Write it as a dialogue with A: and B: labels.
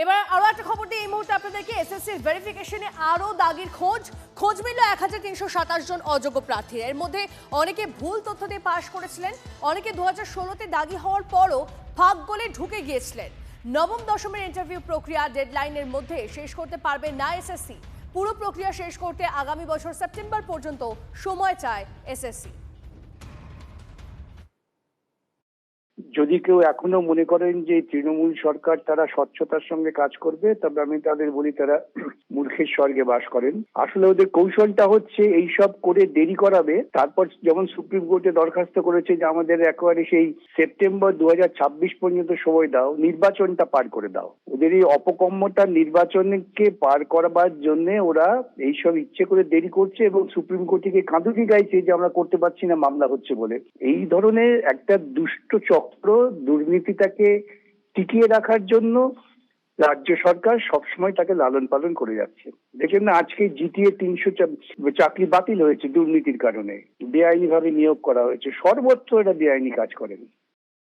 A: এবার আরো একটা খবর দিই এই মুহূর্তে আপনাদেরকে। এসএসসির ভেরিফিকেশনে আরো দাগির খোঁজ মিলল 1327 জন অযোগ্য প্রার্থীর। এর মধ্যে অনেকে ভুল তথ্য দিয়ে পাশ করেছিলেন, অনেকে 2016তে দাগি হওয়ার পরও ফাঁক গলে ঢুকে গিয়েছিলেন। নবম দশমের ইন্টারভিউ প্রক্রিয়া ডেডলাইনের মধ্যে শেষ করতে পারবে না এসএসসি। পুরো প্রক্রিয়া শেষ করতে আগামী বছর সেপ্টেম্বর পর্যন্ত সময় চায় এসএসসি।
B: যদি কেউ এখনো মনে করেন যে তৃণমূল সরকার তারা স্বচ্ছতার সঙ্গে কাজ করবে, তবে আমি তাদের বলি তারা মূর্খের স্বর্গে বাস করেন। আসলে ওদের কৌশলটা হচ্ছে এইসব করে দেরি করাবে, তারপর যেমন সুপ্রিম কোর্টে দরখাস্ত করেছে যে আমাদের একেবারে সেই সেপ্টেম্বর 2026 পর্যন্ত সময় দাও, নির্বাচনটা পার করে দাও। ওদের এই অপকম্মতা নির্বাচনকে পার করবার জন্য ওরা এইসব ইচ্ছে করে দেরি করছে এবং সুপ্রিম কোর্টকে কাঁদুকি গাইছে যে আমরা করতে পারছি না, মামলা হচ্ছে বলে। এই ধরনের একটা দুষ্ট চক্র দুর্নীতিটাকে টিকিয়ে রাখার জন্য রাজ্য সরকার সবসময় তাকে লালন পালন করে যাচ্ছে। দেখেন না, আজকে জিটিএ 300 চাকরি বাতিল হয়েছে দুর্নীতির কারণে, বেআইনি ভাবে নিয়োগ করা হয়েছে। সর্বত্র এরা বেআইনি কাজ করেন।